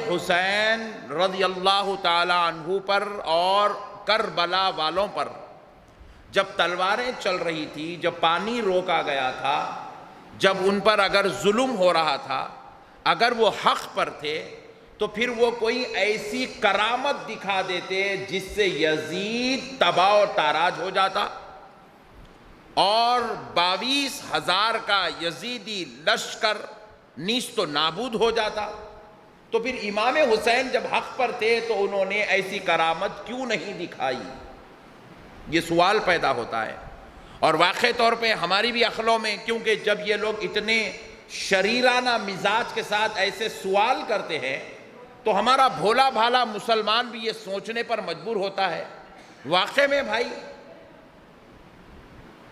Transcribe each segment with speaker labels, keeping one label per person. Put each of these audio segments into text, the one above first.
Speaker 1: حسین رضی اللہ تعالی عنہ پر اور کربلا والوں پر جب تلواریں چل رہی تھی، جب پانی روکا گیا تھا، جب ان پر اگر ظلم ہو رہا تھا، اگر وہ حق پر تھے تو پھر وہ کوئی ایسی کرامت دکھا دیتے جس سے یزید تباہ و تاراج ہو جاتا اور 22,000 کا یزیدی لشکر نیست و نابود ہو جاتا۔ تو پھر امام حسین جب حق پر تھے تو انہوں نے ایسی کرامت کیوں نہیں دکھائی؟ یہ سوال پیدا ہوتا ہے۔ اور واقعی طور پہ ہماری بھی عقلوں میں، کیونکہ جب یہ لوگ اتنے شریرانہ مزاج کے ساتھ ایسے سوال کرتے ہیں تو ہمارا بھولا بھالا مسلمان بھی یہ سوچنے پر مجبور ہوتا ہے، واقعی میں بھائی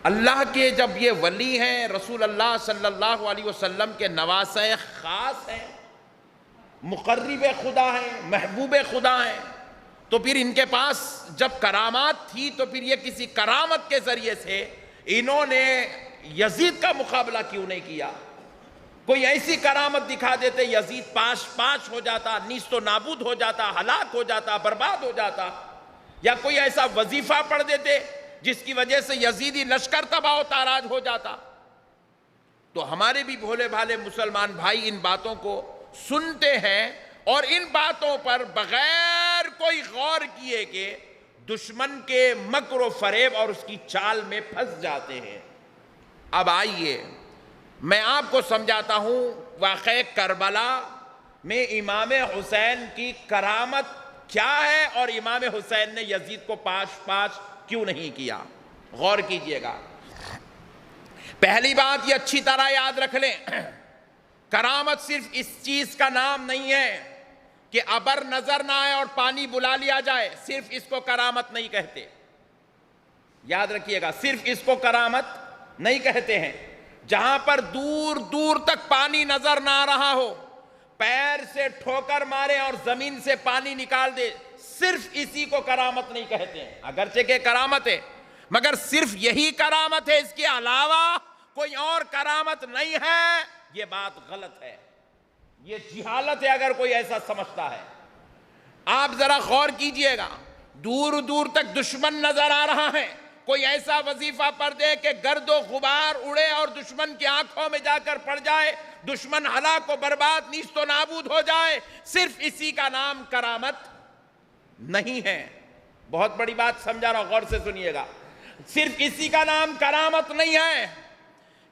Speaker 1: اللہ کے جب یہ ولی ہیں، رسول اللہ صلی اللہ علیہ وسلم کے نواسۂ خاص ہیں، مقرب خدا ہیں، محبوب خدا ہیں، تو پھر ان کے پاس جب کرامات تھی تو پھر یہ کسی کرامت کے ذریعے سے انہوں نے یزید کا مقابلہ کیوں نہیں کیا؟ کوئی ایسی کرامت دکھا دیتے، یزید پاش ہو جاتا، نیست و نابود ہو جاتا، ہلاک ہو جاتا، برباد ہو جاتا، یا کوئی ایسا وظیفہ پڑھ دیتے جس کی وجہ سے یزیدی لشکر تباہ و تاراج ہو جاتا۔ تو ہمارے بھی بھولے بھالے مسلمان بھائی ان باتوں کو سنتے ہیں اور ان باتوں پر بغیر کوئی غور کیے کہ دشمن کے مکر و فریب اور اس کی چال میں پھنس جاتے ہیں۔ اب آئیے میں آپ کو سمجھاتا ہوں واقعہ کربلا میں امام حسین کی کرامت کیا ہے اور امام حسین نے یزید کو پاش کیوں نہیں کیا۔ غور کیجئے گا۔ پہلی بات یہ اچھی طرح یاد رکھ لیں، کرامت صرف اس چیز کا نام نہیں ہے کہ ابر نظر نہ آئے اور پانی بلا لیا جائے، صرف اس کو کرامت نہیں کہتے۔ یاد رکھیے گا، صرف اس کو کرامت نہیں کہتے ہیں۔ جہاں پر دور دور تک پانی نظر نہ آ رہا ہو، پیر سے ٹھوکر مارے اور زمین سے پانی نکال دے، صرف اسی کو کرامت نہیں کہتے ہیں۔ اگرچہ کہ کرامت ہے مگر صرف یہی کرامت ہے، اس کے علاوہ کوئی اور کرامت نہیں ہے، یہ بات غلط ہے، یہ جہالت ہے اگر کوئی ایسا سمجھتا ہے۔ آپ ذرا غور کیجئے گا، دور دور تک دشمن نظر آ رہا ہے، کوئی ایسا وظیفہ پڑھ دے کہ گرد و غبار اڑے اور دشمن کی آنکھوں میں جا کر پڑ جائے، دشمن ہلاک و برباد نیست و نابود ہو جائے، صرف اسی کا نام کرامت نہیں ہے۔ بہت بڑی بات سمجھا رہا ہوں، غور سے سنیے گا۔ صرف اسی کا نام کرامت نہیں ہے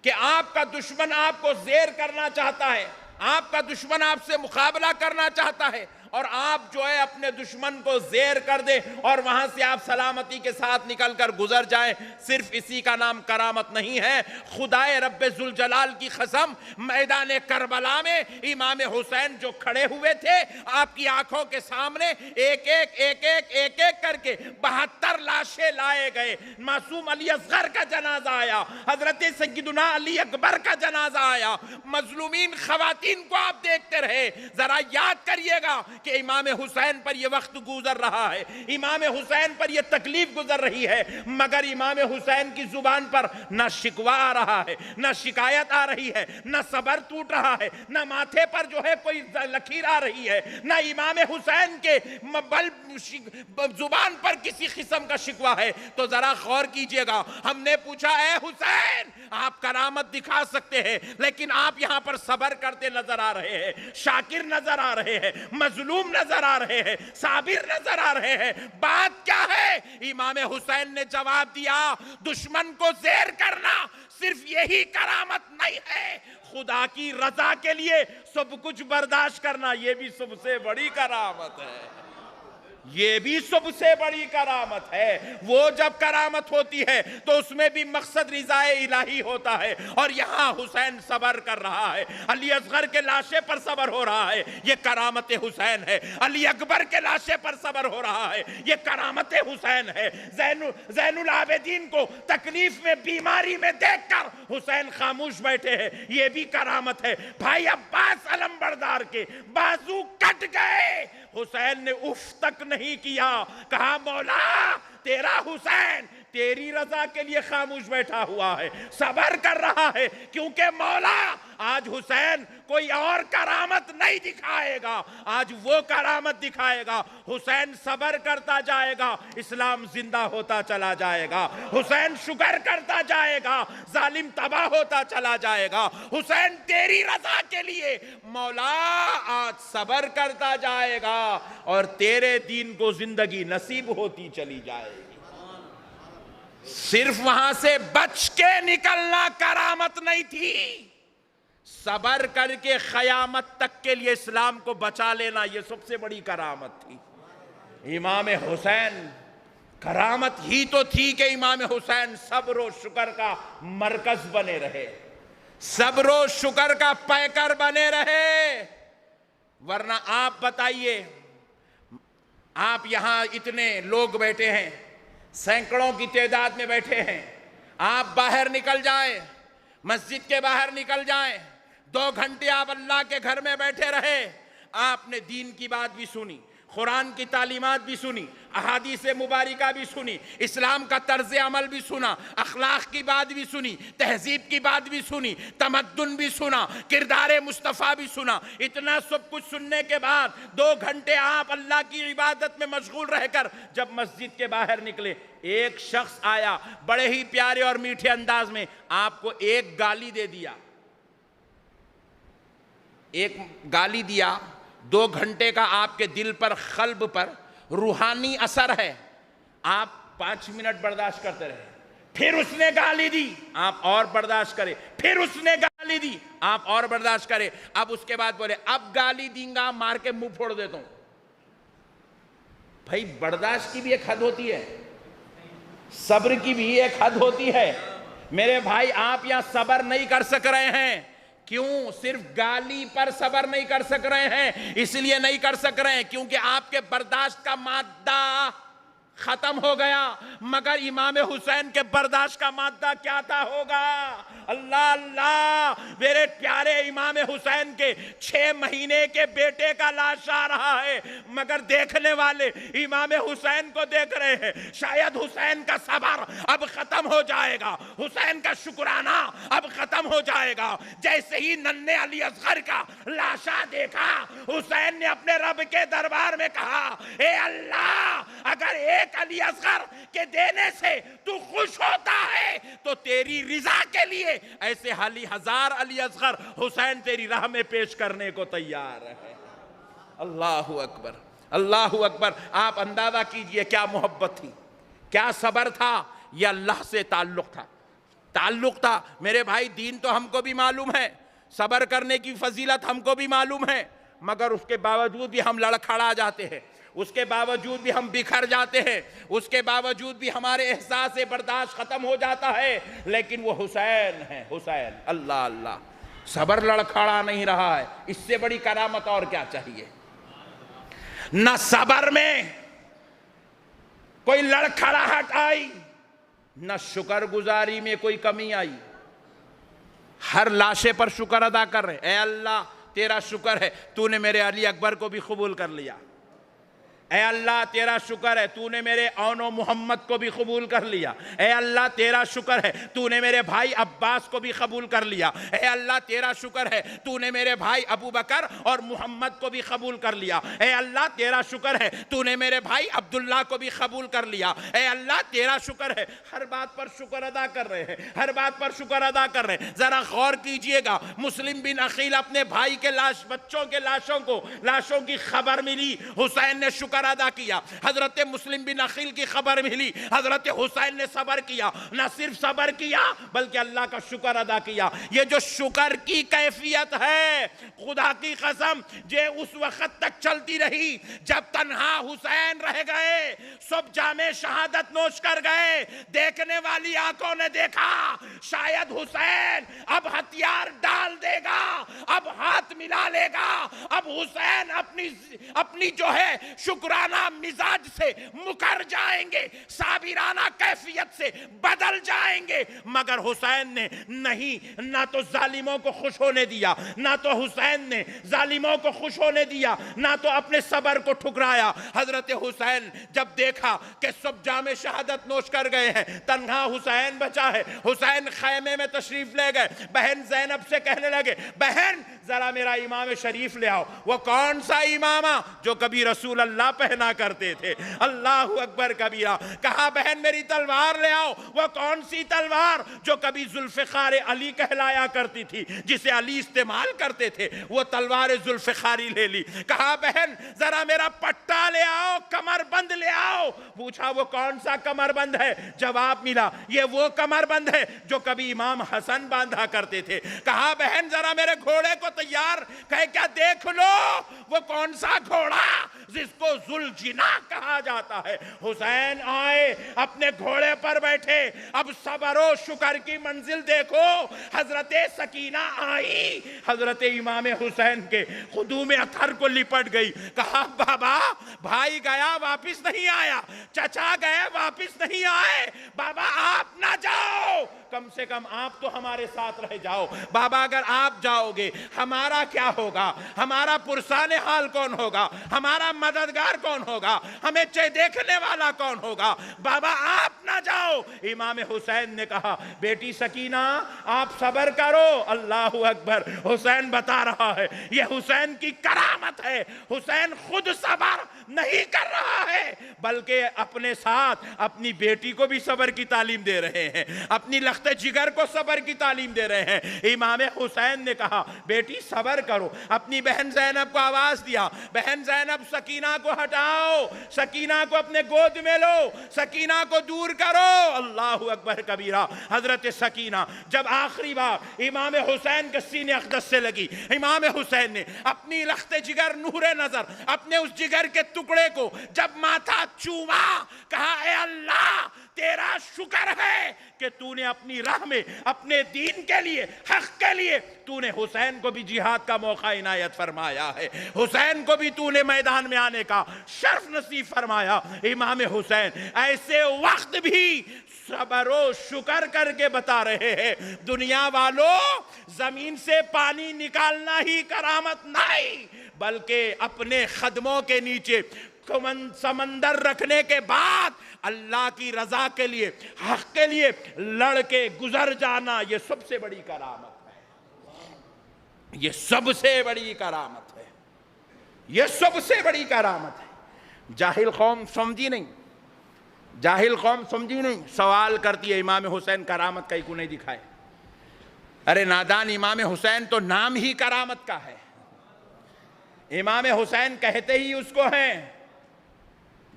Speaker 1: کہ آپ کا دشمن آپ کو زیر کرنا چاہتا ہے، آپ کا دشمن آپ سے مقابلہ کرنا چاہتا ہے اور آپ جو ہے اپنے دشمن کو زیر کر دے اور وہاں سے آپ سلامتی کے ساتھ نکل کر گزر جائیں، صرف اسی کا نام کرامت نہیں ہے۔ خدائے رب ذوالجلال کی قسم، میدان کربلا میں امام حسین جو کھڑے ہوئے تھے، آپ کی آنکھوں کے سامنے ایک ایک کر کے 72 لاشیں لائے گئے۔ معصوم علی اصغر کا جنازہ آیا، حضرت سیدنا علی اکبر کا جنازہ آیا، مظلومین خواتین کو آپ دیکھتے رہے۔ ذرا یاد کریے گا کہ امام حسین پر یہ وقت گزر رہا ہے، امام حسین پر یہ تکلیف گزر رہی ہے، مگر امام حسین کی زبان پر نہ شکوہ آ رہا ہے، نہ شکایت آ رہی ہے، نہ صبر ٹوٹ رہا ہے، نہ ماتھے پر جو ہے کوئی لکیر آ رہی ہے، نہ امام حسین کے زبان پر کسی قسم کا شکوہ ہے۔ تو ذرا غور کیجئے گا، ہم نے پوچھا اے حسین، آپ کرامت دکھا سکتے ہیں لیکن آپ یہاں پر صبر کرتے نظر آ رہے ہیں، شاکر نظر آ رہے ہیں، مظلوم نظر آ رہے ہیں، صابر نظر آ رہے ہیں، بات کیا ہے؟ امام حسین نے جواب دیا، دشمن کو زیر کرنا صرف یہی کرامت نہیں ہے، خدا کی رضا کے لیے سب کچھ برداشت کرنا یہ بھی سب سے بڑی کرامت ہے، یہ بھی سب سے بڑی کرامت ہے۔ وہ جب کرامت ہوتی ہے تو اس میں بھی مقصد رضا الہی ہوتا ہے، اور یہاں حسین صبر کر رہا ہے، علی اصغر کے لاشے پر صبر ہو رہا ہے، یہ کرامت حسین ہے، علی اکبر کے لاشے پر صبر ہو رہا ہے، یہ کرامت حسین ہے۔ زین العابدین کو تکلیف میں، بیماری میں دیکھ کر حسین خاموش بیٹھے ہیں، یہ بھی کرامت ہے۔ بھائی عباس علمبردار کے بازو کٹ گئے، حسین نے اف تک نہیں کیا، کہا مولا تیرا حسین تیری رضا کے لیے خاموش بیٹھا ہوا ہے، صبر کر رہا ہے، کیونکہ مولا آج حسین کوئی اور کرامت نہیں دکھائے گا، آج وہ کرامت دکھائے گا۔ حسین صبر کرتا جائے گا، اسلام زندہ ہوتا چلا جائے گا۔ حسین شکر کرتا جائے گا، ظالم تباہ ہوتا چلا جائے گا۔ حسین تیری رضا کے لیے مولا آج صبر کرتا جائے گا، اور تیرے دین کو زندگی نصیب ہوتی چلی جائے گی۔ صرف وہاں سے بچ کے نکلنا کرامت نہیں تھی، صبر کر کے قیامت تک کے لیے اسلام کو بچا لینا یہ سب سے بڑی کرامت تھی۔ امام حسین کرامت ہی تو تھی کہ امام حسین صبر و شکر کا مرکز بنے رہے، صبر و شکر کا پیکر بنے رہے۔ ورنہ آپ بتائیے، آپ یہاں اتنے لوگ بیٹھے ہیں، سینکڑوں کی تعداد میں بیٹھے ہیں، آپ باہر نکل جائیں، مسجد کے باہر نکل جائیں، 2 گھنٹے آپ اللہ کے گھر میں بیٹھے رہے، آپ نے دین کی بات بھی سنی، قرآن کی تعلیمات بھی سنی، احادیث مبارکہ بھی سنی، اسلام کا طرز عمل بھی سنا، اخلاق کی بات بھی سنی، تہذیب کی بات بھی سنی، تمدن بھی سنا، کردار مصطفیٰ بھی سنا۔ اتنا سب کچھ سننے کے بعد 2 گھنٹے آپ اللہ کی عبادت میں مشغول رہ کر جب مسجد کے باہر نکلے، ایک شخص آیا بڑے ہی پیارے اور میٹھے انداز میں آپ کو ایک گالی دے دیا، ایک گالی دیا، 2 گھنٹے کا آپ کے دل پر، قلب پر روحانی اثر ہے، آپ 5 منٹ برداشت کرتے رہے، پھر اس نے گالی دی، آپ اور برداشت کرے، پھر اس نے گالی دی، آپ اور برداشت کرے، اب اس کے بعد بولے اب گالی دیں گا، مار کے منہ پھوڑ دیتا ہوں۔ بھائی برداشت کی بھی ایک حد ہوتی ہے، صبر کی بھی ایک حد ہوتی ہے۔ میرے بھائی آپ یہاں صبر نہیں کر سک رہے ہیں، کیوں؟ صرف گالی پر صبر نہیں کر سک رہے ہیں، اس لیے نہیں کر سک رہے ہیں کیونکہ آپ کے برداشت کا مادہ ختم ہو گیا، مگر امام حسین کے برداشت کا مادہ کیا تھا ہوگا؟ اللہ اللہ، میرے پیارے امام حسین کے 6 مہینے کے بیٹے کا لاش آ رہا ہے، مگر دیکھنے والے امام حسین کو دیکھ رہے ہیں۔ شاید حسین کا صبر اب ختم ہو جائے گا، حسین کا شکرانہ اب ختم ہو جائے گا۔ جیسے ہی ننھے علی اصغر کا لاشا دیکھا، حسین نے اپنے رب کے دربار میں کہا، اے اللہ، اگر ایک علی اصغر کے دینے سے تو خوش ہوتا ہے تو تیری رضا کے لیے ایسے 1000 علی اصغر حسین تیری راہ میں پیش کرنے کو تیار ہے۔ اللہ اکبر، اللہ اکبر۔ آپ اندازہ کیجئے کیا محبت تھی، کیا صبر تھا، یہ اللہ سے تعلق تھا، تعلق تھا۔ میرے بھائی دین تو ہم کو بھی معلوم ہے، صبر کرنے کی فضیلت ہم کو بھی معلوم ہے، مگر اس کے باوجود بھی ہم لڑکھڑا جاتے ہیں، اس کے باوجود بھی ہم بکھر جاتے ہیں، اس کے باوجود بھی ہمارے احساس برداشت ختم ہو جاتا ہے، لیکن وہ حسین ہے، حسین۔ اللہ اللہ، صبر لڑکھڑا نہیں رہا ہے، اس سے بڑی کرامت اور کیا چاہیے؟ نہ صبر میں کوئی لڑکھڑاہٹ آئی، نہ شکر گزاری میں کوئی کمی آئی، ہر لاشے پر شکر ادا کر رہے، اے اللہ تیرا شکر ہے تو نے میرے علی اکبر کو بھی قبول کر لیا، اے اللہ تیرا شکر ہے تو نے میرے اون و محمد کو بھی قبول کر لیا، اے اللہ تیرا شکر ہے تو نے میرے بھائی عباس کو بھی قبول کر لیا، اے اللہ تیرا شکر ہے تو نے میرے بھائی ابو بکر اور محمد کو بھی قبول کر لیا، اے اللہ تیرا شکر ہے تو نے میرے بھائی عبداللہ کو بھی قبول کر لیا، اے اللہ تیرا شکر ہے۔ ہر بات پر شکر ادا کر رہے ہیں، ہر بات پر شکر ادا کر رہے ہیں۔ ذرا غور کیجئے گا، مسلم بن عقیل اپنے بھائی کے بچوں کے لاشوں کی خبر ملی، حسین نے شکر ادا کیا۔ حضرت مسلم بن عقیل کی خبر ملی، حضرت حسین نے صبر کیا، نہ صرف صبر کیا بلکہ اللہ کا شکر ادا کیا۔ یہ جو شکر کی کیفیت ہے، خدا کی قسم یہ اس وقت تک چلتی رہی جب تنہا حسین رہ گئے، سب جام شہادت نوش کر گئے، دیکھنے والی آنکھوں نے دیکھا شاید حسین اب ہتھیار ڈال دے گا، اب ہاتھ ملا لے گا، اب حسین اپنی جو ہے شکر شکرانہ مزاج سے مکر جائیں گے، صابرانہ کیفیت سے بدل جائیں گے، مگر حسین نے نہیں، نہ تو ظالموں کو خوش ہونے دیا، نہ تو حسین نے ظالموں کو خوش ہونے دیا، نہ تو اپنے صبر کو ٹھکرایا۔ حضرت حسین جب دیکھا کہ سب جام شہادت نوش کر گئے ہیں، تنہا حسین بچا ہے، حسین خیمے میں تشریف لے گئے، بہن زینب سے کہنے لگے، بہن ذرا میرا امام شریف لے آؤ۔ وہ کون سا امامہ؟ جو کبھی رسول اللہ پہنا کرتے تھے۔ اللہ اکبر کبیرہ۔ کہا بہن میری تلوار لے آؤ۔ وہ کون سی تلوار؟ جو کبھی ذوالفقار علی کہلایا کرتی تھی، جسے علی استعمال کرتے تھے، وہ تلوار ذوالفقاری لے لی۔ کہا بہن ذرا میرا پٹا لے آؤ، کمر بند لے آؤ۔ پوچھا وہ کون سا کمر بند ہے؟ جواب ملا یہ وہ کمر بند ہے جو کبھی امام حسن باندھا کرتے تھے۔ کہا بہن ذرا میرے گھوڑے کو تیار، کہے کیا دیکھ لو وہ کون سا گھوڑا جس کو ذوالجناح کہا جاتا ہے۔ حسین آئے، اپنے گھوڑے پر بیٹھے، اب صبر و شکر کی منزل دیکھو۔ حضرت سکینہ آئی، حضرت امام حسین کے قدوم اطہر کو لپٹ گئی۔ کہا بابا بھائی گیا واپس نہیں آیا، چچا گئے واپس نہیں آئے، بابا آپ نہ جاؤ، کم سے کم آپ تو ہمارے ساتھ رہ جاؤ۔ بابا اگر آپ جاؤ گے ہمارا کیا ہوگا؟ ہمارا پرسان حال کون ہوگا؟ ہمارا مددگار کون ہوگا؟ ہمیں دیکھنے والا کون ہوگا؟ بابا آپ نہ جاؤ۔ امام حسین نے کہا بیٹی سکینہ آپ صبر کرو۔ اللہ اکبر۔ حسین بتا رہا ہے یہ حسین کی کرامت ہے، حسین خود صبر نہیں کر رہا ہے بلکہ اپنے ساتھ اپنی بیٹی کو بھی صبر کی تعلیم دے رہے ہیں، اپنی لخت جگر کو صبر کی تعلیم دے رہے ہیں۔ امام حسین نے کہا بیٹی صبر کرو۔ اپنی بہن زینب کو آواز دیا، بہن زینب سکینہ کو ہٹاؤ، سکینہ کو اپنے گود میں لو، سکینہ کو دور کرو۔ اللہ اکبر کبیرہ۔ حضرت سکینہ جب آخری بار امام حسین کے سینے اقدس سے لگی، امام حسین نے اپنی لخت جگر نور نظر اپنے اس جگر کے ٹکڑے کو جب ماتھا چوما، کہا اے اللہ تیرا شکر ہے کہ تو نے اپنی راہ میں اپنے دین کے لیے، حق کے لیے تو نے حسین کو بھی جہاد کا موقع عنایت فرمایا ہے، حسین کو بھی تو نے میدان میں آنے کا شرف نصیب فرمایا۔ امام حسین ایسے وقت بھی صبر و شکر کر کے بتا رہے ہیں دنیا والوں زمین سے پانی نکالنا ہی کرامت نہیں، بلکہ اپنے قدموں کے نیچے سمندر رکھنے کے بعد اللہ کی رضا کے لیے، حق کے لیے لڑ کے گزر جانا، یہ سب سے بڑی کرامت ہے، یہ سب سے بڑی کرامت ہے، یہ سب سے بڑی کرامت ہے۔ جاہل قوم سمجھی نہیں، جاہل قوم سمجھی نہیں، سوال کرتی ہے امام حسین کرامت کہیں کو نہیں دکھائے۔ ارے نادان، امام حسین تو نام ہی کرامت کا ہے۔ امام حسین کہتے ہی اس کو ہیں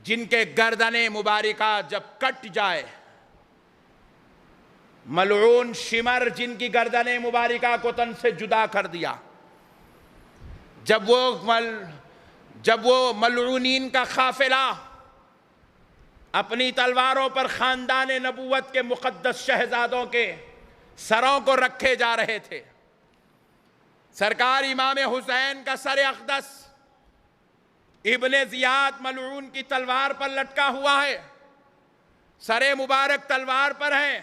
Speaker 1: جن کے گردن مبارکہ جب کٹ جائے، ملعون شمر جن کی گردن مبارکہ کو تن سے جدا کر دیا، جب وہ ملعونین کا قافلہ اپنی تلواروں پر خاندان نبوت کے مقدس شہزادوں کے سروں کو رکھے جا رہے تھے، سرکار امام حسین کا سر اقدس ابن زیاد ملعون کی تلوار پر لٹکا ہوا ہے، سر مبارک تلوار پر ہے،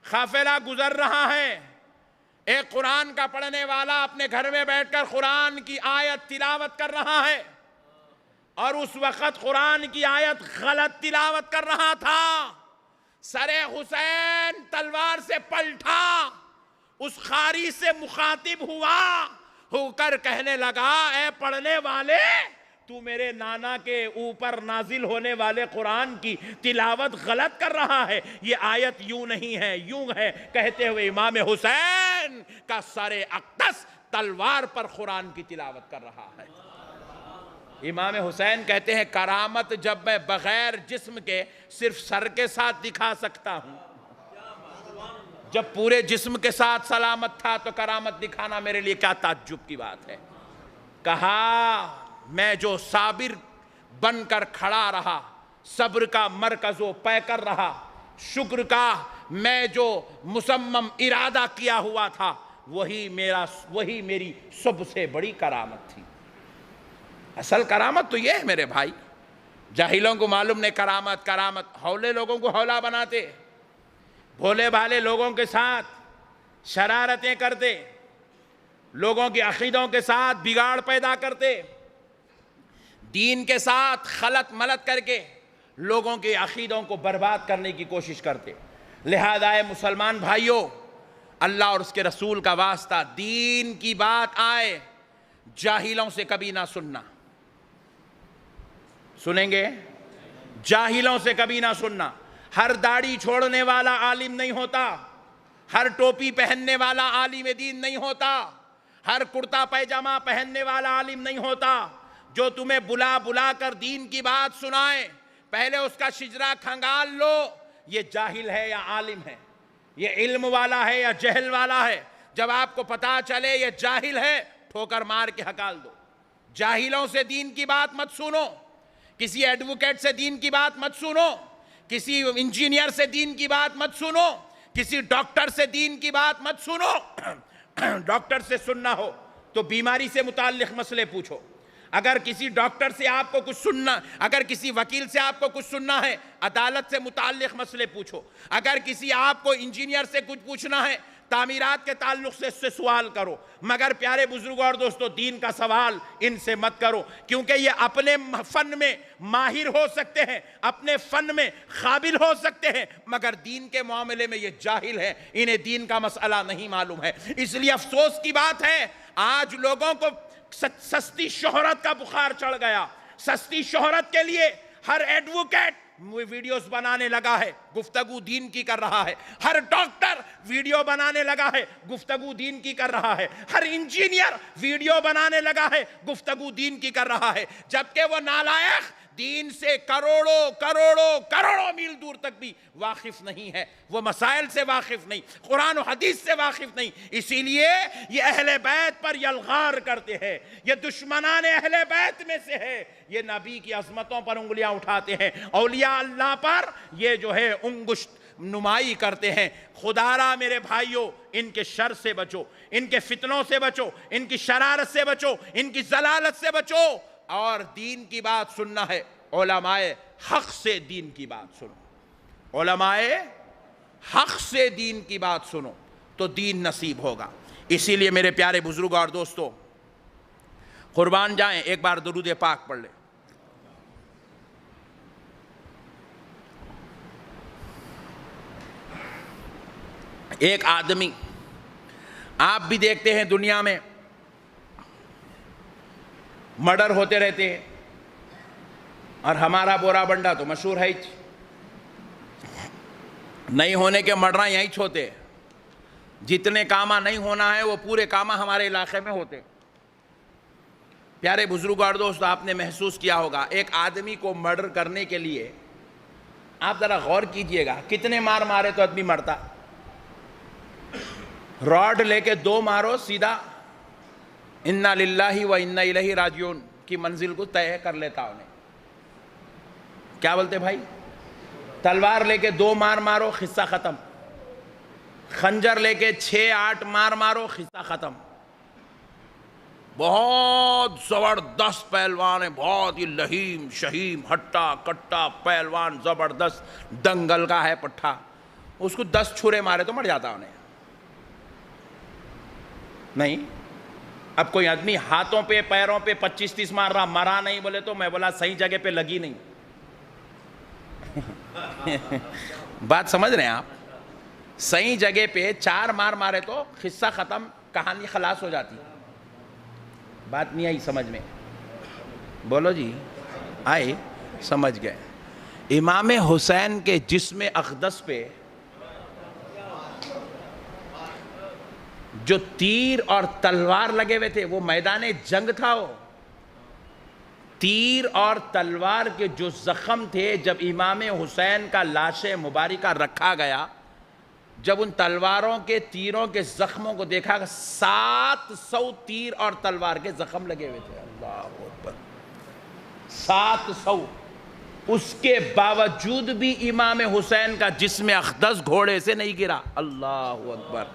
Speaker 1: قافلہ گزر رہا ہے، ایک قرآن کا پڑھنے والا اپنے گھر میں بیٹھ کر قرآن کی آیت تلاوت کر رہا ہے، اور اس وقت قرآن کی آیت غلط تلاوت کر رہا تھا، سر حسین تلوار سے پلٹا، اس خاری سے مخاطب ہو کر کہنے لگا اے پڑھنے والے، تو میرے نانا کے اوپر نازل ہونے والے قرآن کی تلاوت غلط کر رہا ہے، یہ آیت یوں نہیں ہے، یوں ہے، کہتے ہوئے امام حسین کا سر اقدس تلوار پر قرآن کی تلاوت کر رہا ہے۔ امام حسین کہتے ہیں کرامت جب میں بغیر جسم کے صرف سر کے ساتھ دکھا سکتا ہوں، جب پورے جسم کے ساتھ سلامت تھا تو کرامت دکھانا میرے لیے کیا تعجب کی بات ہے۔ کہا میں جو صابر بن کر کھڑا رہا، صبر کا مرکز و پیکر رہا، شکر کا میں جو مصمم ارادہ کیا ہوا تھا، وہی میری سب سے بڑی کرامت تھی۔ اصل کرامت تو یہ ہے میرے بھائی. جاہلوں کو معلوم نہیں کرامت کرامت، ہولے لوگوں کو ہولا بناتے، بھولے بھالے لوگوں کے ساتھ شرارتیں کرتے، لوگوں کی عقیدوں کے ساتھ بگاڑ پیدا کرتے، دین کے ساتھ خلط ملط کر کے لوگوں کے عقیدوں کو برباد کرنے کی کوشش کرتے. لہذا اے مسلمان بھائیوں، اللہ اور اس کے رسول کا واسطہ، دین کی بات آئے جاہلوں سے کبھی نہ سننا. سنیں گے؟ جاہلوں سے کبھی نہ سننا. ہر داڑھی چھوڑنے والا عالم نہیں ہوتا، ہر ٹوپی پہننے والا عالم دین نہیں ہوتا، ہر کرتا پیجامہ پہننے والا عالم نہیں ہوتا. جو تمہیں بلا بلا کر دین کی بات سنائے، پہلے اس کا شجرہ کھنگال لو، یہ جاہل ہے یا عالم ہے، یہ علم والا ہے یا جہل والا ہے. جب آپ کو پتا چلے یہ جاہل ہے، ٹھوکر مار کے ہکال دو. جاہلوں سے دین کی بات مت سنو، کسی ایڈوکیٹ سے دین کی بات مت سنو، کسی انجینئر سے دین کی بات مت سنو، کسی ڈاکٹر سے دین کی بات مت سنو. ڈاکٹر سے سننا ہو تو بیماری سے متعلق مسئلے پوچھو. اگر کسی ڈاکٹر سے آپ کو کچھ سننا، اگر کسی وکیل سے آپ کو کچھ سننا ہے، عدالت سے متعلق مسئلے پوچھو. اگر کسی آپ کو انجینئر سے کچھ پوچھنا ہے، تعمیرات کے تعلق سے اس سے سوال کرو. مگر پیارے بزرگوں اور دوستو، دین کا سوال ان سے مت کرو، کیونکہ یہ اپنے فن میں ماہر ہو سکتے ہیں، اپنے فن میں قابل ہو سکتے ہیں، مگر دین کے معاملے میں یہ جاہل ہیں، انہیں دین کا مسئلہ نہیں معلوم ہے. اس لیے افسوس کی بات ہے، آج لوگوں کو سستی شہرت کا بخار چڑھ گیا. سستی شہرت کے لیے ہر ایڈوکیٹ ویڈیوز بنانے لگا ہے، گفتگو دین کی کر رہا ہے. ہر ڈاکٹر ویڈیو بنانے لگا ہے، گفتگو دین کی کر رہا ہے. ہر انجینئر ویڈیو بنانے لگا ہے، گفتگو دین کی کر رہا ہے. جبکہ وہ نالائق دین سے کروڑوں کروڑوں کروڑوں میل دور تک بھی واقف نہیں ہے، وہ مسائل سے واقف نہیں، قرآن و حدیث سے واقف نہیں. اسی لیے یہ اہل بیت پر یلغار کرتے ہیں، یہ دشمنان اہل بیت میں سے ہے، یہ نبی کی عظمتوں پر انگلیاں اٹھاتے ہیں، اولیاء اللہ پر یہ جو ہے انگشت نمائی کرتے ہیں. خدا را میرے بھائیوں، ان کے شر سے بچو، ان کے فتنوں سے بچو، ان کی شرارت سے بچو، ان کی ضلالت سے بچو. اور دین کی بات سننا ہے، علماء حق سے دین کی بات سنو، علماء حق سے دین کی بات سنو تو دین نصیب ہوگا. اسی لیے میرے پیارے بزرگوں اور دوستو، قربان جائیں، ایک بار درود پاک پڑھ لیں. ایک آدمی، آپ بھی دیکھتے ہیں دنیا میں مرڈر ہوتے رہتے ہیں، اور ہمارا بورا بنڈا تو مشہور ہے، نہیں ہونے کے مرڈراں یہیں چھوتے. جتنے کامہ نہیں ہونا ہے وہ پورے کامہ ہمارے علاقے میں ہوتے. پیارے بزرگوں اور دوست، آپ نے محسوس کیا ہوگا، ایک آدمی کو مرڈر کرنے کے لیے آپ ذرا غور کیجئے گا، کتنے مار مارے تو آدمی مرتا. راڈ لے کے 2 مارو، سیدھا انا للہ و انا الیہ راجعون کی منزل کو طے کر لیتا انہیں. کیا بولتے بھائی؟ تلوار لے کے 2 مار مارو، قصہ ختم. خنجر لے کے 6-8 مار مارو، قصہ ختم. بہت زبردست پہلوان ہے، بہت ہی لہیم شہیم ہٹا کٹا پہلوان، زبردست دنگل کا ہے پٹھا، اس کو 10 چھرے مارے تو مر جاتا انہیں. نہیں، اب کوئی آدمی ہاتھوں پہ پیروں پہ 25-30 مار رہا، مرا نہیں بولے تو میں بولا صحیح جگہ پہ لگی نہیں. بات سمجھ رہے ہیں آپ؟ صحیح جگہ پہ 4 مار مارے تو قصہ ختم، کہانی خلاص ہو جاتی. بات نہیں آئی سمجھ میں؟ بولو جی، آئی سمجھ گئے. امام حسین کے جسم اقدس پہ جو تیر اور تلوار لگے ہوئے تھے، وہ میدان جنگ تھا. وہ تیر اور تلوار کے جو زخم تھے، جب امام حسین کا لاش مبارکہ رکھا گیا، جب ان تلواروں کے تیروں کے زخموں کو دیکھا، 700 تیر اور تلوار کے زخم لگے ہوئے تھے. اللہ اکبر، 700. اس کے باوجود بھی امام حسین کا جسم اقدس گھوڑے سے نہیں گرا. اللہ اکبر،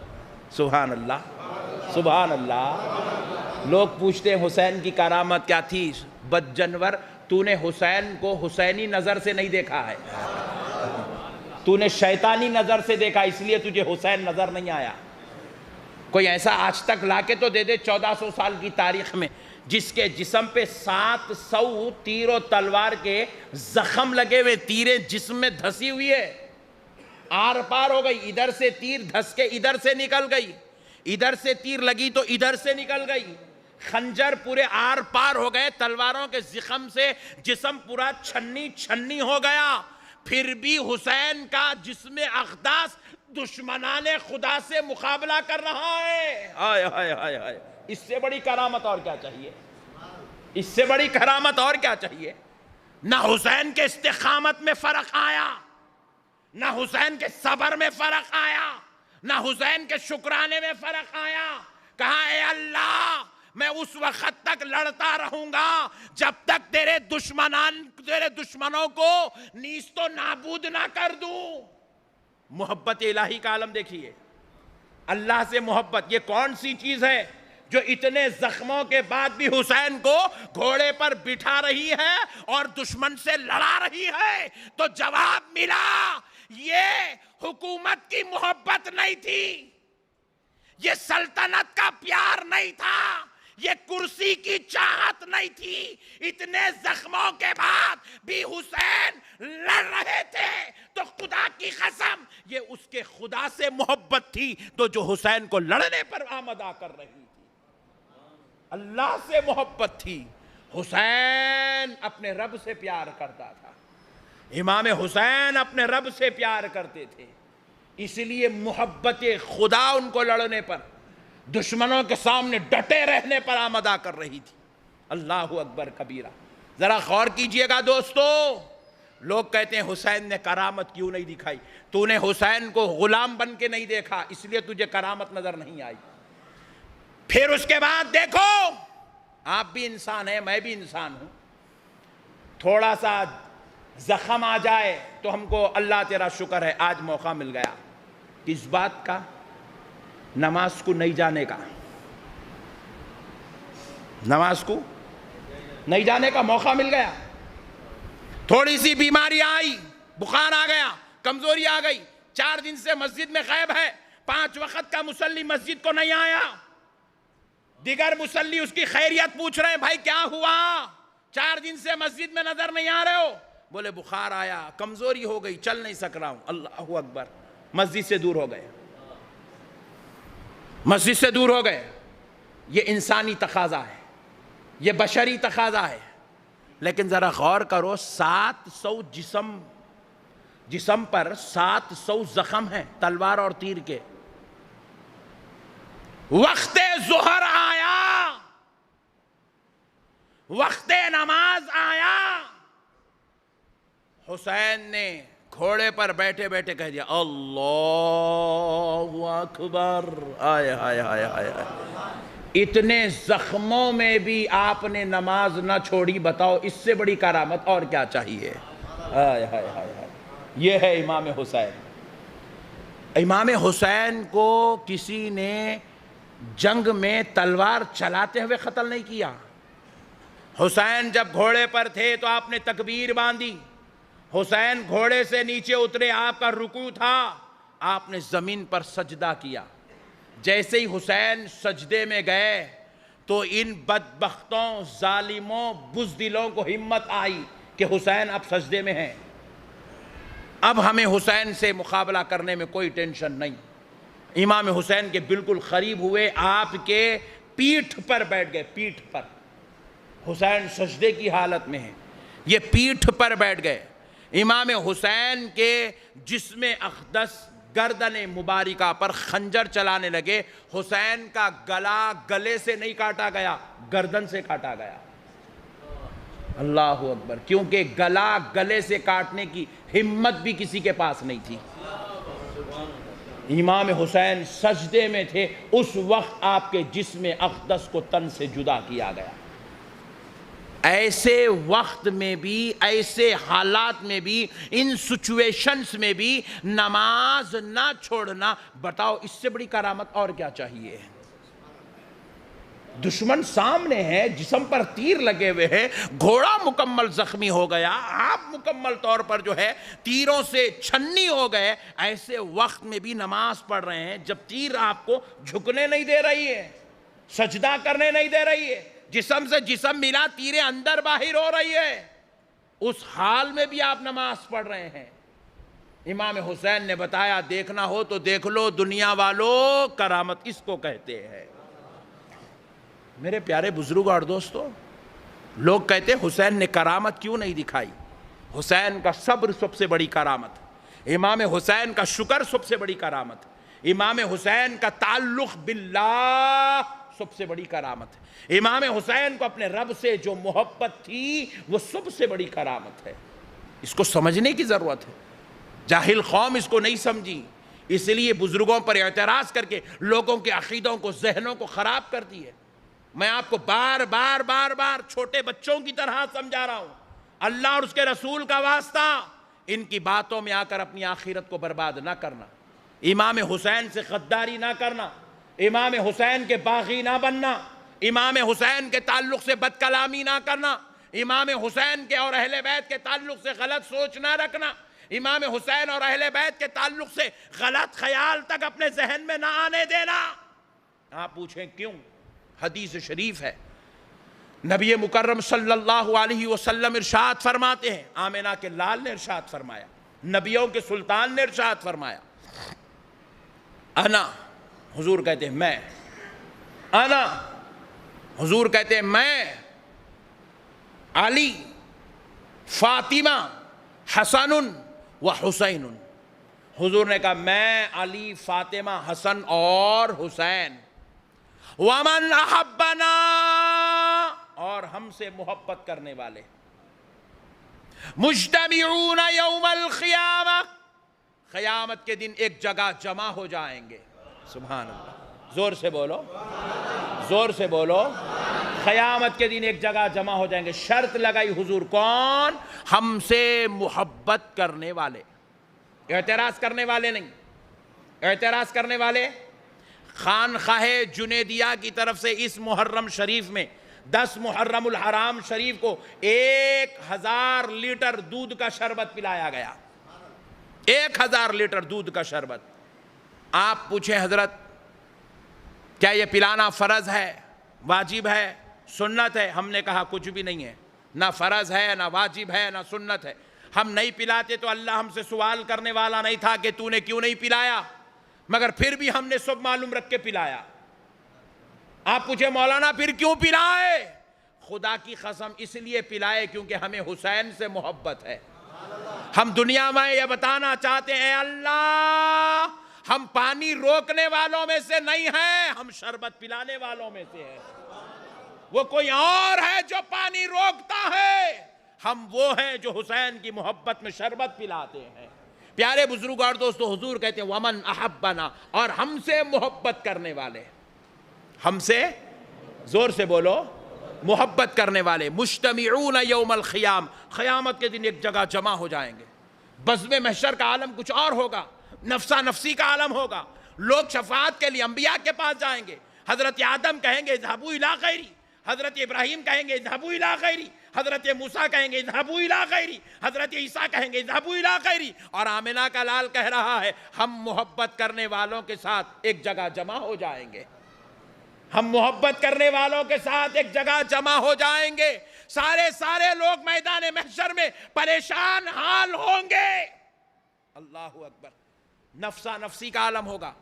Speaker 1: سبحان اللہ، سبحان اللہ. لوگ پوچھتے ہیں حسین کی کرامت کیا تھی؟ بد جانور، تو نے حسین کو حسینی نظر سے نہیں دیکھا ہے، تو نے شیطانی نظر سے دیکھا، اس لیے تجھے حسین نظر نہیں آیا۔ کوئی ایسا آج تک لا کے تو دے دے 1400 سال کی تاریخ میں جس کے جسم پہ 700 تیر و تلوار کے زخم لگے ہوئے، تیریں جسم میں دھسی ہوئی ہے، آر پار ہو گئی، ادھر سے تیر دھس کے ادھر سے نکل گئی، ادھر سے تیر لگی تو ادھر سے نکل گئی، خنجر پورے آر پار ہو گئے، تلواروں کے زخم سے جسم پورا چھنی چھنی ہو گیا، پھر بھی حسین کا جسم اقدس دشمنان خدا سے مقابلہ کر رہا ہے۔ ہائے ہائے ہائے ہائے، اس سے بڑی کرامت اور کیا چاہیے؟ اس سے بڑی کرامت اور کیا چاہیے؟ نہ حسین کے استقامت میں فرق آیا، نہ حسین کے صبر میں فرق آیا، نہ حسین کے شکرانے میں فرق آیا۔ کہا اے اللہ میں اس وقت تک لڑتا رہوں گا جب تک تیرے دشمنوں کو نیست و نابود نہ کر دوں۔ محبت الہی کا عالم دیکھیے، اللہ سے محبت، یہ کون سی چیز ہے جو اتنے زخموں کے بعد بھی حسین کو گھوڑے پر بٹھا رہی ہے اور دشمن سے لڑا رہی ہے؟ تو جواب ملا، یہ حکومت کی محبت نہیں تھی، یہ سلطنت کا پیار نہیں تھا، یہ کرسی کی چاہت نہیں تھی۔ اتنے زخموں کے بعد بھی حسین لڑ رہے تھے تو خدا کی قسم یہ اس کے خدا سے محبت تھی تو جو حسین کو لڑنے پر آمادہ کر رہی تھی، اللہ سے محبت تھی۔ حسین اپنے رب سے پیار کرتا تھا، امام حسین اپنے رب سے پیار کرتے تھے، اس لیے محبت خدا ان کو لڑنے پر، دشمنوں کے سامنے ڈٹے رہنے پر آمادہ کر رہی تھی۔ اللہ اکبر کبیرہ۔ ذرا غور کیجئے گا دوستو، لوگ کہتے ہیں حسین نے کرامت کیوں نہیں دکھائی؟ تو نے حسین کو غلام بن کے نہیں دیکھا، اس لیے تجھے کرامت نظر نہیں آئی۔ پھر اس کے بعد دیکھو، آپ بھی انسان ہیں، میں بھی انسان ہوں، تھوڑا سا زخم آ جائے تو ہم کو اللہ تیرا شکر ہے آج موقع مل گیا۔ کس بات کا؟ نماز کو نہیں جانے کا، نماز کو نہیں جانے کا موقع مل گیا۔ تھوڑی سی بیماری آئی، بخار آ گیا، کمزوری آ گئی، 4 دن سے مسجد میں غائب ہے، 5 وقت کا مصلی مسجد کو نہیں آیا، دیگر مصلی اس کی خیریت پوچھ رہے ہیں، بھائی کیا ہوا؟ 4 دن سے مسجد میں نظر نہیں آ رہے ہو؟ بولے بخار آیا، کمزوری ہو گئی، چل نہیں سک رہا ہوں۔ اللہ اکبر، مسجد سے دور ہو گئے، مسجد سے دور ہو گئے۔ یہ انسانی تقاضا ہے، یہ بشری تقاضا ہے، لیکن ذرا غور کرو، 700 جسم پر 700 زخم ہیں تلوار اور تیر کے۔ وقت ظہر آیا، وقت نماز آیا، حسین نے گھوڑے پر بیٹھے بیٹھے کہہ دیا اللہ اکبر۔ آئے آئے آئے آئے، اتنے زخموں میں بھی آپ نے نماز نہ چھوڑی، بتاؤ اس سے بڑی کرامت اور کیا چاہیے؟ آئے آئے آئے، یہ ہے امام حسین۔ امام حسین کو کسی نے جنگ میں تلوار چلاتے ہوئے قتل نہیں کیا۔ حسین جب گھوڑے پر تھے تو آپ نے تکبیر باندھی، حسین گھوڑے سے نیچے اترے، آپ کا رکوع تھا، آپ نے زمین پر سجدہ کیا۔ جیسے ہی حسین سجدے میں گئے تو ان بدبختوں، ظالموں، بزدلوں کو ہمت آئی کہ حسین اب سجدے میں ہیں، اب ہمیں حسین سے مقابلہ کرنے میں کوئی ٹینشن نہیں۔ امام حسین کے بالکل قریب ہوئے، آپ کے پیٹھ پر بیٹھ گئے، پیٹھ پر۔ حسین سجدے کی حالت میں ہیں، یہ پیٹھ پر بیٹھ گئے۔ امام حسین کے جسم اقدس گردن مبارکہ پر خنجر چلانے لگے۔ حسین کا گلا گلے سے نہیں کاٹا گیا، گردن سے کاٹا گیا۔ اللہ اکبر، کیونکہ گلا گلے سے کاٹنے کی ہمت بھی کسی کے پاس نہیں تھی۔ امام حسین سجدے میں تھے، اس وقت آپ کے جسم اقدس کو تن سے جدا کیا گیا۔ ایسے وقت میں بھی، ایسے حالات میں بھی، ان سچویشنز میں بھی نماز نہ چھوڑنا، بتاؤ اس سے بڑی کرامت اور کیا چاہیے؟ دشمن سامنے ہے، جسم پر تیر لگے ہوئے ہیں، گھوڑا مکمل زخمی ہو گیا، آپ مکمل طور پر جو ہے تیروں سے چھنی ہو گئے، ایسے وقت میں بھی نماز پڑھ رہے ہیں جب تیر آپ کو جھکنے نہیں دے رہی ہے، سجدہ کرنے نہیں دے رہی ہے، جسم سے جسم ملا، تیریں اندر باہر ہو رہی ہے، اس حال میں بھی آپ نماز پڑھ رہے ہیں۔ امام حسین نے بتایا دیکھنا ہو تو دیکھ لو دنیا والو، کرامت اس کو کہتے ہیں۔ میرے پیارے بزرگوں اور دوستو، لوگ کہتے حسین نے کرامت کیوں نہیں دکھائی؟ حسین کا صبر سب سے بڑی کرامت، امام حسین کا شکر سب سے بڑی کرامت، امام حسین کا تعلق باللہ سب سے بڑی کرامت ہے، امام حسین کو اپنے رب سے جو محبت تھی وہ سب سے بڑی کرامت ہے۔ اس کو سمجھنے کی ضرورت ہے، جاہل قوم اس کو نہیں سمجھی، اس لیے بزرگوں پر اعتراض کر کے لوگوں کے عقیدوں کو، ذہنوں کو خراب کر دی ہے۔ میں آپ کو بار بار چھوٹے بچوں کی طرح سمجھا رہا ہوں، اللہ اور اس کے رسول کا واسطہ ان کی باتوں میں آ کر اپنی آخرت کو برباد نہ کرنا، امام حسین سے غداری نہ کرنا، امام حسین کے باغی نہ بننا، امام حسین کے تعلق سے بد کلامی نہ کرنا، امام حسین کے اور اہل بیت کے تعلق سے غلط سوچ نہ رکھنا، امام حسین اور اہل بیت کے تعلق سے غلط خیال تک اپنے ذہن میں نہ آنے دینا۔ آپ پوچھیں کیوں؟ حدیث شریف ہے، نبی مکرم صلی اللہ علیہ وسلم ارشاد فرماتے ہیں، آمنہ کے لال نے ارشاد فرمایا، نبیوں کے سلطان نے ارشاد فرمایا، انا، حضور کہتے ہیں میں، انا، حضور کہتے ہیں میں، علی، فاطمہ، حسن و حسین، حضور نے کہا میں، علی، فاطمہ، حسن اور حسین، ومن احبنا، اور ہم سے محبت کرنے والے، مجتمعون یوم القیامہ، قیامت کے دن ایک جگہ جمع ہو جائیں گے۔ سبحان اللہ، زور سے بولو، زور سے بولو، قیامت کے دن ایک جگہ جمع ہو جائیں گے۔ شرط لگائی حضور، کون؟ ہم سے محبت کرنے والے، اعتراض کرنے والے نہیں، اعتراض کرنے والے۔ خانقاہ جنیدیہ کی طرف سے اس محرم شریف میں 10 محرم الحرام شریف کو 1000 لیٹر دودھ کا شربت پلایا گیا، 1000 لیٹر دودھ کا شربت۔ آپ پوچھیں حضرت کیا یہ پلانا فرض ہے، واجب ہے، سنت ہے؟ ہم نے کہا کچھ بھی نہیں ہے، نہ فرض ہے، نہ واجب ہے، نہ سنت ہے۔ ہم نہیں پلاتے تو اللہ ہم سے سوال کرنے والا نہیں تھا کہ تو نے کیوں نہیں پلایا، مگر پھر بھی ہم نے سب معلوم رکھ کے پلایا۔ آپ پوچھے مولانا پھر کیوں پلائے؟ خدا کی قسم اس لیے پلائے کیونکہ ہمیں حسین سے محبت ہے۔ ہم دنیا میں یہ بتانا چاہتے ہیں، اے اللہ ہم پانی روکنے والوں میں سے نہیں ہیں، ہم شربت پلانے والوں میں سے ہیں۔ وہ کوئی اور ہے جو پانی روکتا ہے، ہم وہ ہیں جو حسین کی محبت میں شربت پلاتے ہیں۔ پیارے بزرگ اور دوستو، حضور کہتے ہیں ومن احبنا، اور ہم سے محبت کرنے والے، ہم سے، زور سے بولو، محبت کرنے والے، مجتمعون یوم القیام، قیامت کے دن ایک جگہ جمع ہو جائیں گے۔ بزم محشر کا عالم کچھ اور ہوگا، نفسا نفسی کا عالم ہوگا، لوگ شفاعت کے لیے انبیاء کے پاس جائیں گے، حضرت آدم کہیں گے اذهبوا الی غیری، حضرت ابراہیم کہیں گے اذهبوا الی غیری، حضرت موسیٰ کہیں گے اذهبوا الی غیری، حضرت عیسیٰ کہیں گے اذهبوا الی غیری، اور آمنہ کا لال کہہ رہا ہے ہم محبت کرنے والوں کے ساتھ ایک جگہ جمع ہو جائیں گے، ہم محبت کرنے والوں کے ساتھ ایک جگہ جمع ہو جائیں گے۔ سارے لوگ میدان محشر میں پریشان حال ہوں گے۔ اللہ اکبر، نفسا نفسی کا عالم ہوگا،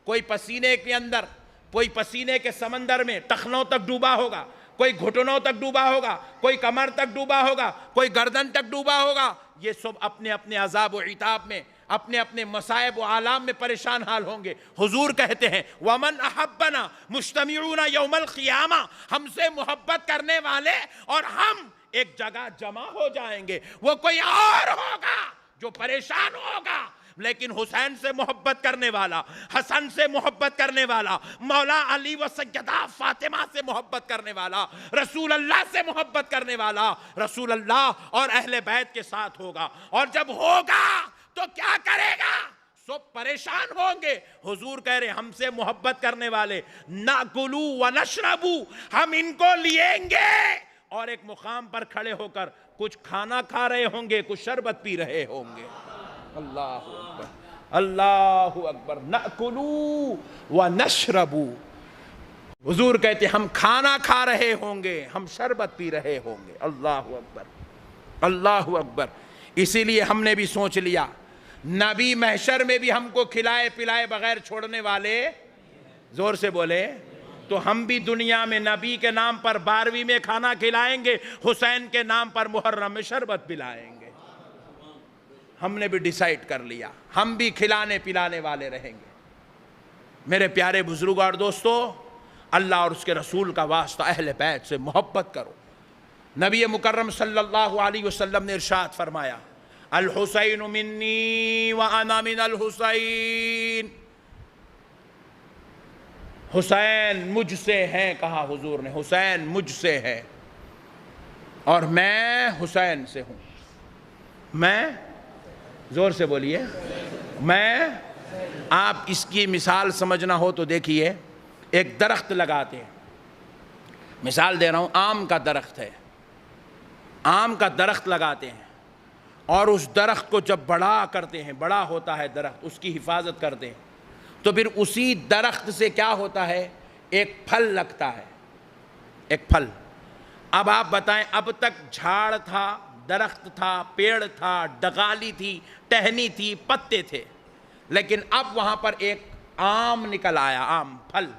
Speaker 1: کوئی پسینے کے اندر، کوئی پسینے کے سمندر میں ٹخنوں تک ڈوبا ہوگا، کوئی گھٹنوں تک ڈوبا ہوگا، کوئی کمر تک ڈوبا ہوگا، کوئی گردن تک ڈوبا ہوگا۔ یہ سب اپنے اپنے عذاب و عتاب میں، اپنے اپنے مصائب و آلام میں پریشان حال ہوں گے۔ حضور کہتے ہیں وَمَنْ أَحَبَّنَا مُجْتَمِعُونَ يَوْمَ الْقِيَامَةِ، ہم سے محبت کرنے والے اور ہم ایک جگہ جمع ہو جائیں گے۔ وہ کوئی اور ہوگا جو پریشان ہوگا، لیکن حسین سے محبت کرنے والا، حسن سے محبت کرنے والا، مولا علی و سیدہ فاطمہ سے محبت کرنے والا، رسول اللہ سے محبت کرنے والا، رسول اللہ اور اہل بیت کے ساتھ ہوگا۔ اور جب ہوگا تو کیا کرے گا؟ سب پریشان ہوں گے. حضور کہہ رہے ہم سے محبت کرنے والے ناکلو و نشربو، ہم ان کو لیں گے اور ایک مقام پر کھڑے ہو کر کچھ کھانا کھا رہے ہوں گے، کچھ شربت پی رہے ہوں گے. اللہ اکبر، اللہ اکبر. ناکلو و نشربو، حضور کہتے ہم کھانا کھا رہے ہوں گے، ہم شربت پی رہے ہوں گے. اللہ اکبر، اللہ اکبر. اسی لیے ہم نے بھی سوچ لیا نبی محشر میں بھی ہم کو کھلائے پلائے بغیر چھوڑنے والے، زور سے بولے، تو ہم بھی دنیا میں نبی کے نام پر 12ویں میں کھانا کھلائیں گے، حسین کے نام پر محرم میں شربت پلائیں گے. ہم نے بھی ڈیسائیڈ کر لیا ہم بھی کھلانے پلانے والے رہیں گے. میرے پیارے بزرگ اور دوستو، اللہ اور اس کے رسول کا واسطہ اہل بیت سے محبت کرو. نبی مکرم صلی اللہ علیہ وسلم نے ارشاد فرمایا الحسین منی وانا من الحسین، حسین مجھ سے ہیں، کہا حضور نے حسین مجھ سے ہے اور میں حسین سے ہوں. میں، زور سے بولیے، میں. آپ اس کی مثال سمجھنا ہو تو دیکھیے، ایک درخت لگاتے ہیں، مثال دے رہا ہوں، آم کا درخت ہے، آم کا درخت لگاتے ہیں اور اس درخت کو جب بڑا کرتے ہیں، بڑا ہوتا ہے درخت، اس کی حفاظت کرتے ہیں، تو پھر اسی درخت سے کیا ہوتا ہے، ایک پھل لگتا ہے، ایک پھل. اب آپ بتائیں، اب تک جھاڑ تھا، درخت تھا، پیڑ تھا، ڈگالی تھی، ٹہنی تھی، پتے تھے، لیکن اب وہاں پر ایک آم نکل آیا، آم، پھل.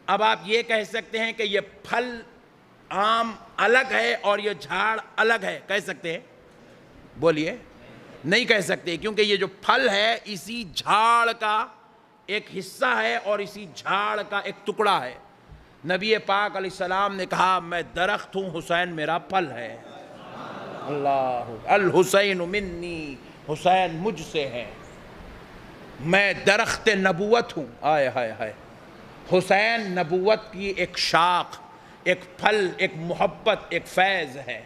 Speaker 1: اب آپ یہ کہہ سکتے ہیں کہ یہ پھل آم الگ ہے اور یہ جھاڑ الگ ہے، کہہ سکتے ہیں؟ بولیے. نہیں کہہ سکتے، کیونکہ یہ جو پھل ہے اسی جھاڑ کا ایک حصہ ہے اور اسی جھاڑ کا ایک ٹکڑا ہے. نبی پاک علیہ السلام نے کہا میں درخت ہوں، حسین میرا پھل ہے. اللہ، الحسین منی، حسین مجھ سے ہے، میں درخت نبوت ہوں. آئے ہائے ہائے. حسین نبوت کی ایک شاخ، ایک پھل، ایک محبت، ایک فیض ہے.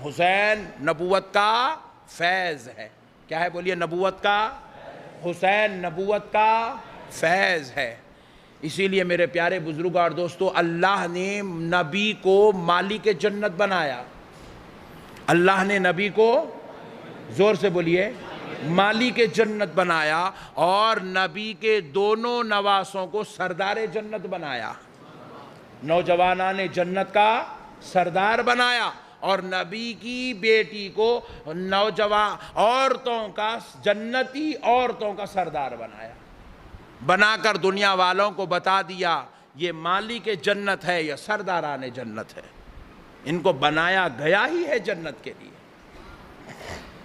Speaker 1: حسین نبوت کا فیض ہے. کیا ہے بولیے؟ نبوت کا، حسین نبوت کا فیض ہے. اسی لیے میرے پیارے بزرگ اور دوستو، اللہ نے نبی کو مالک جنت بنایا. اللہ نے نبی کو، زور سے بولیے، مالک جنت بنایا اور نبی کے دونوں نواسوں کو سردار جنت بنایا. نوجوانان جنت کا سردار بنایا اور نبی کی بیٹی کو نوجوان عورتوں کا، جنتی عورتوں کا سردار بنایا. بنا کر دنیا والوں کو بتا دیا یہ مالک جنت ہے، یہ سرداران جنت ہے. ان کو بنایا گیا ہی ہے جنت کے لیے.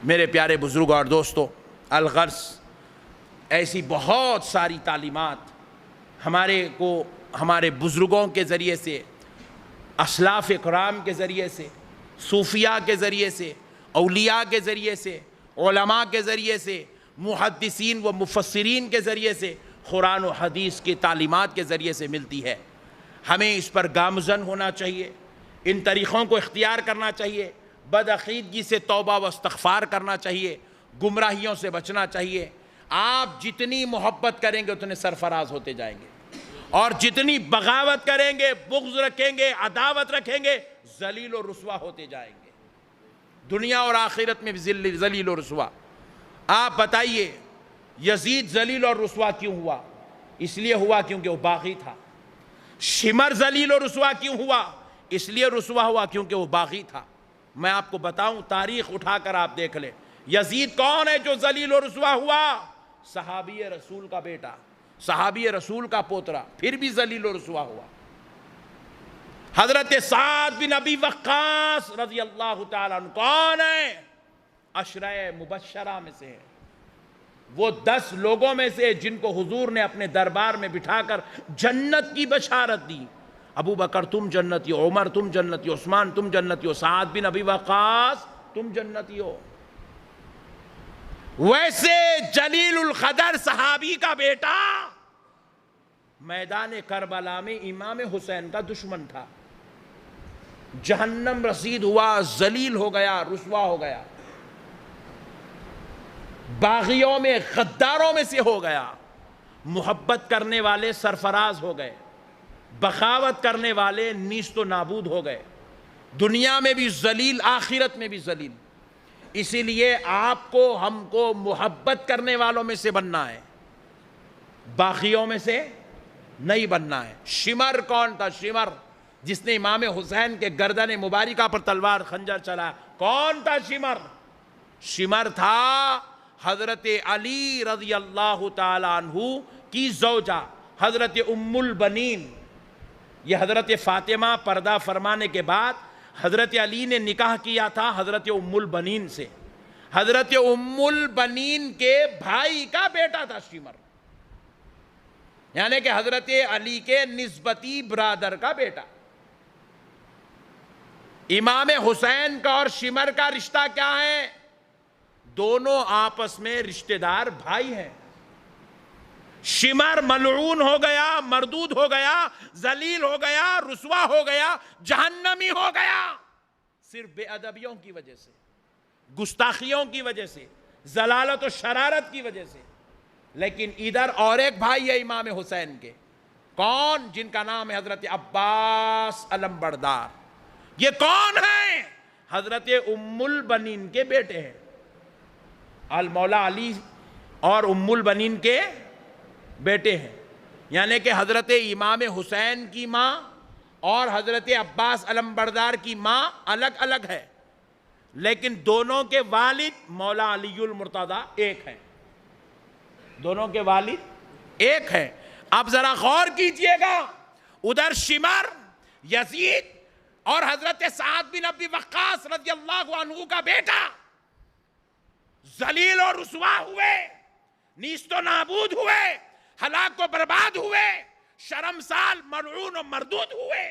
Speaker 1: میرے پیارے بزرگ اور دوستو، الغرض ایسی بہت ساری تعلیمات ہمارے بزرگوں کے ذریعے سے، اسلاف کرام کے ذریعے سے، صوفیاء کے ذریعے سے، اولیاء کے ذریعے سے، علماء کے ذریعے سے، محدثین و مفسرین کے ذریعے سے، قرآن و حدیث کی تعلیمات کے ذریعے سے ملتی ہے. ہمیں اس پر گامزن ہونا چاہیے، ان طریقوں کو اختیار کرنا چاہیے، بدعقیدگی سے توبہ و استغفار کرنا چاہیے، گمراہیوں سے بچنا چاہیے. آپ جتنی محبت کریں گے اتنے سرفراز ہوتے جائیں گے، اور جتنی بغاوت کریں گے، بغض رکھیں گے، عداوت رکھیں گے، ذلیل و رسوا ہوتے جائیں گے، دنیا اور آخرت میں بھی ذلیل و رسوا. آپ بتائیے یزید ذلیل اور رسوا کیوں ہوا؟ اس لیے ہوا کیونکہ وہ باغی تھا. شمر ذلیل و رسوا کیوں ہوا؟ اس لیے رسوا ہوا کیونکہ وہ باغی تھا. میں آپ کو بتاؤں، تاریخ اٹھا کر آپ دیکھ لیں، یزید کون ہے جو ذلیل و رسوا ہوا؟ صحابی رسول کا بیٹا، صحابی رسول کا پوترا، پھر بھی ذلیل و رسوا ہوا. حضرت سعد بن ابی وقاص رضی اللہ تعالیٰ عنہ کون ہے؟ عشرہ مبشرہ میں سے ہے. وہ 10 لوگوں میں سے جن کو حضور نے اپنے دربار میں بٹھا کر جنت کی بشارت دی. ابو بکر تم جنتی ہو، عمر تم جنتی ہو، عثمان تم جنتی ہو، سعد بن ابی وقاص تم جنتی ہو. ویسے جلیل القدر صحابی کا بیٹا میدان کربلا میں امام حسین کا دشمن تھا، جہنم رسید ہوا، ذلیل ہو گیا، رسوا ہو گیا. باغیوں میں غداروں میں سے ہو گیا، محبت کرنے والے سرفراز ہو گئے، بغاوت کرنے والے نیست و نابود ہو گئے، دنیا میں بھی ذلیل آخرت میں بھی ذلیل۔ اسی لیے آپ کو ہم کو محبت کرنے والوں میں سے بننا ہے، باغیوں میں سے نہیں بننا ہے۔ شمر کون تھا؟ شمر جس نے امام حسین کے گردن مبارکہ پر تلوار خنجر چلا، کون تھا شمر؟ شمر تھا حضرت علی رضی اللہ تعالی عنہ کی زوجہ حضرت ام البنین۔ یہ حضرت فاطمہ پردہ فرمانے کے بعد حضرت علی نے نکاح کیا تھا حضرت ام البنین سے۔ حضرت ام البنین کے بھائی کا بیٹا تھا شمر، یعنی کہ حضرت علی کے نسبتی برادر کا بیٹا۔ امام حسین کا اور شمر کا رشتہ کیا ہے؟ دونوں آپس میں رشتہ دار بھائی ہیں۔ شمر ملعون ہو گیا، مردود ہو گیا، ذلیل ہو گیا، رسوا ہو گیا، جہنمی ہو گیا، صرف بے ادبیوں کی وجہ سے، گستاخیوں کی وجہ سے، ضلالت و شرارت کی وجہ سے۔ لیکن ادھر اور ایک بھائی ہے امام حسین کے، کون؟ جن کا نام ہے حضرت عباس علمبردار۔ یہ کون ہیں؟ حضرت ام البنین کے بیٹے ہیں۔ المولا علی اور ام البنین کے بیٹے ہیں، یعنی کہ حضرت امام حسین کی ماں اور حضرت عباس علمبردار کی ماں الگ الگ ہے، لیکن دونوں کے والد مولا علی المرتضی ایک ہیں، دونوں کے والد ایک ہیں۔ اب ذرا غور کیجئے گا، ادھر شمر، یزید اور حضرت سعد بن ابی وقاص رضی اللہ عنہ کا بیٹا ذلیل اور رسوا ہوئے، نیست و نابود ہوئے، ہلاک و برباد ہوئے، شرمسار، ملعون و مردود ہوئے،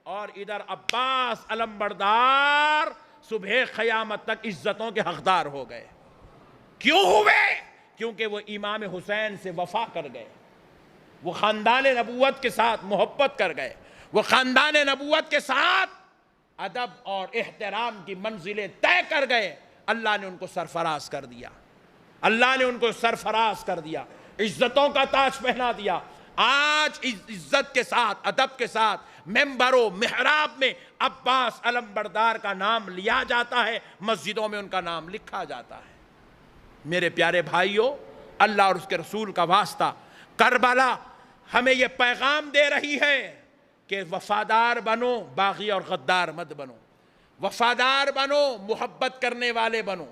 Speaker 1: اور ادھر عباس علمبردار صبح قیامت تک عزتوں کے حقدار ہو گئے۔ کیوں ہوئے؟ کیونکہ وہ امام حسین سے وفا کر گئے، وہ خاندان نبوت کے ساتھ محبت کر گئے، وہ خاندان نبوت کے ساتھ ادب اور احترام کی منزلیں طے کر گئے۔ اللہ نے ان کو سرفراز کر دیا، اللہ نے ان کو سرفراز کر دیا، عزتوں کا تاج پہنا دیا۔ آج عزت کے ساتھ، ادب کے ساتھ ممبر و محراب میں عباس علمبردار کا نام لیا جاتا ہے، مسجدوں میں ان کا نام لکھا جاتا ہے۔ میرے پیارے بھائیوں، اللہ اور اس کے رسول کا واسطہ، کربلا ہمیں یہ پیغام دے رہی ہے کہ وفادار بنو، باغی اور غدار مت بنو، وفادار بنو، محبت کرنے والے بنو،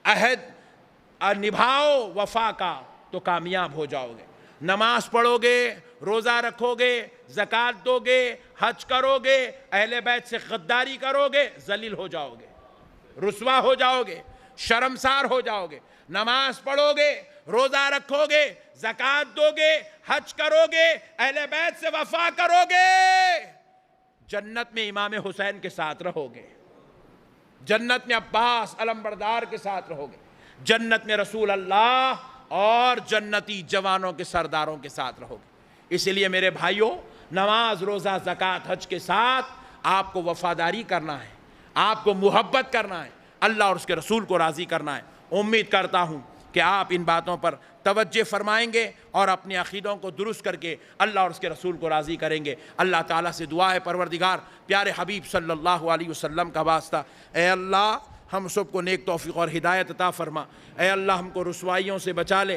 Speaker 1: عہد نبھاؤ وفا کا تو کامیاب ہو جاؤ گے۔ نماز پڑھو گے، روزہ رکھو گے، زکوٰۃ دو گے، حج کرو گے، اہل بیت سے غداری کرو گے، ذلیل ہو جاؤ گے، رسوا ہو جاؤ گے، شرمسار ہو جاؤ گے۔ نماز پڑھو گے، روزہ رکھو گے، زکوٰۃ دو گے، حج کرو گے، اہل بیت سے وفا کرو گے، جنت میں امام حسین کے ساتھ رہو گے، جنت میں عباس علمبردار کے ساتھ رہو گے، جنت میں رسول اللہ اور جنتی جوانوں کے سرداروں کے ساتھ رہو گے۔ اسی لیے میرے بھائیوں، نماز، روزہ، زکوٰۃ، حج کے ساتھ آپ کو وفاداری کرنا ہے، آپ کو محبت کرنا ہے، اللہ اور اس کے رسول کو راضی کرنا ہے۔ امید کرتا ہوں کہ آپ ان باتوں پر توجہ فرمائیں گے اور اپنے عقیدوں کو درست کر کے اللہ اور اس کے رسول کو راضی کریں گے۔ اللہ تعالیٰ سے دعا ہے پروردگار پیارے حبیب صلی اللہ علیہ وسلم کا واسطہ، اے اللہ ہم سب کو نیک توفیق اور ہدایت عطا فرما، اے اللہ ہم کو رسوائیوں سے بچا لے۔